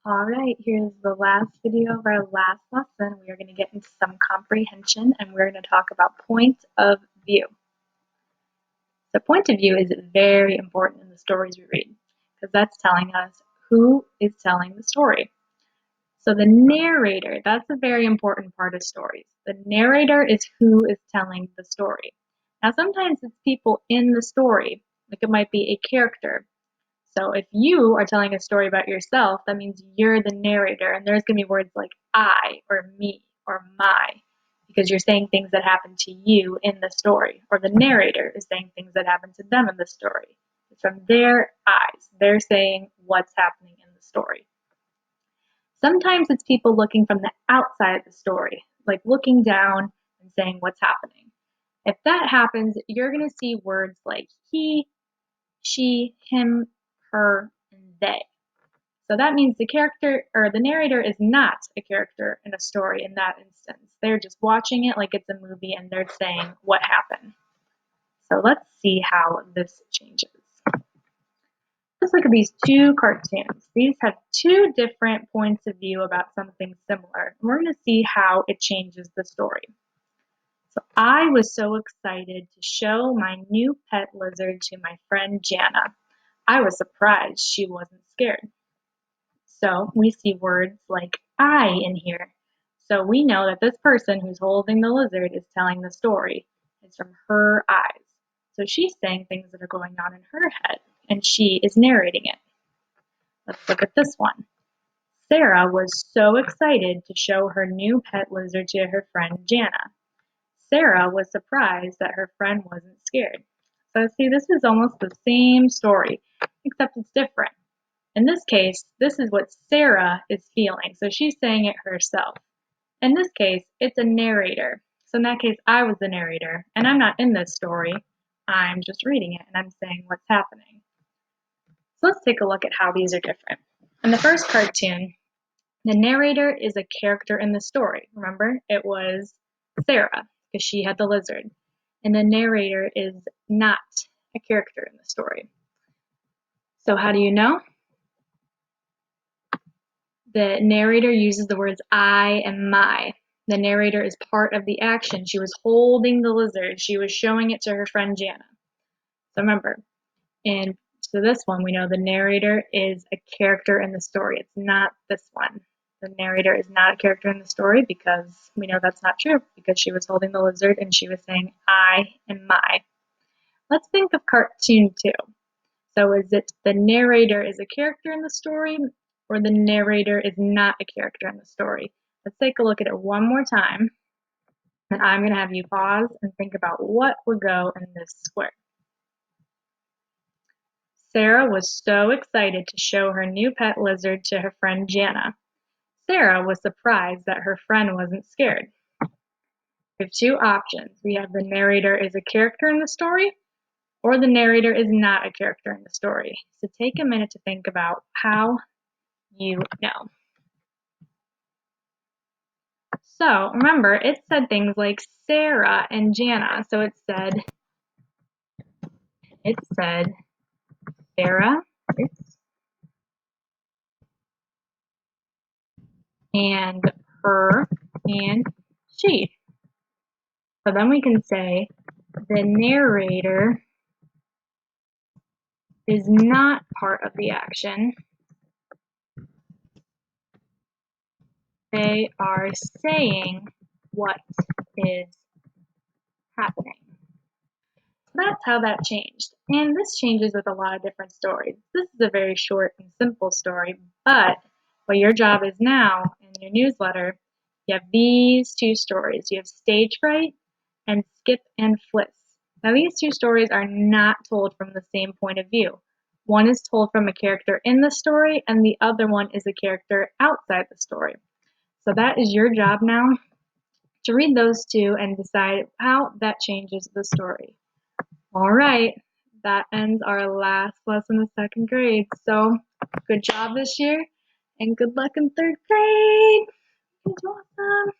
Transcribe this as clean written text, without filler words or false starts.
All right, here's the last video of our last lesson. We are going to get into some comprehension and we're going to talk about point of view. The point of view is very important in the stories we read because that's telling us who is telling the story. So the narrator, that's a very important part of stories. The narrator is who is telling the story. Now sometimes it's people in the story, like it might be a character. So if you are telling a story about yourself, that means you're the narrator, and there's going to be words like I or me or my, because you're saying things that happen to you in the story, or the narrator is saying things that happen to them in the story. It's from their eyes. They're saying what's happening in the story. Sometimes it's people looking from the outside of the story, like looking down and saying what's happening. If that happens, you're going to see words like he, she, him, her, and they. So that means the character or the narrator is not a character in a story in that instance. They're just watching it like it's a movie and they're saying what happened. So let's see how this changes. Let's look at these two cartoons. These have two different points of view about something similar. We're going to see how it changes the story. So I was so excited to show my new pet lizard to my friend Jana. I was surprised she wasn't scared. So we see words like I in here. So we know that this person who's holding the lizard is telling the story. It's from her eyes. So she's saying things that are going on in her head, and she is narrating it. Let's look at this one. Sarah was so excited to show her new pet lizard to her friend Jana. Sarah was surprised that her friend wasn't scared. So see, this is almost the same story, except it's different. In this case, this is what Sarah is feeling, so she's saying it herself. In this case, it's a narrator. So in that case, I was the narrator, and I'm not in this story. I'm just reading it, and I'm saying what's happening. So let's take a look at how these are different. In the first cartoon, the narrator is a character in the story. Remember, it was Sarah, because she had the lizard. And the narrator is not a character in the story. So how do you know? The narrator uses the words I and my. The narrator is part of the action. She was holding the lizard. She was showing it to her friend Jana. So remember, and so this one, we know the narrator is a character in the story. It's not this one. The narrator is not a character in the story because we know that's not true because she was holding the lizard and she was saying I and my. Let's think of cartoon 2. So is it the narrator is a character in the story or the narrator is not a character in the story? Let's take a look at it one more time. And I'm going to have you pause and think about what would go in this square. Sarah was so excited to show her new pet lizard to her friend Jana. Sarah was surprised that her friend wasn't scared. We have two options. We have the narrator is a character in the story or the narrator is not a character in the story. So take a minute to think about how you know. So remember, it said things like Sarah and Jana. So it said Sarah and her and she. So then we can say the narrator is not part of the action. They are saying what is happening. That's how that changed. And this changes with a lot of different stories. This is a very short and simple story, but what your job is now in your newsletter, you have these two stories. You have Stage Fright and Skip and Fliss. Now these two stories are not told from the same point of view. One is told from a character in the story and the other one is a character outside the story. So that is your job now to read those two and decide how that changes the story. All right, that ends our last lesson of second grade. So good job this year and good luck in third grade. It's awesome.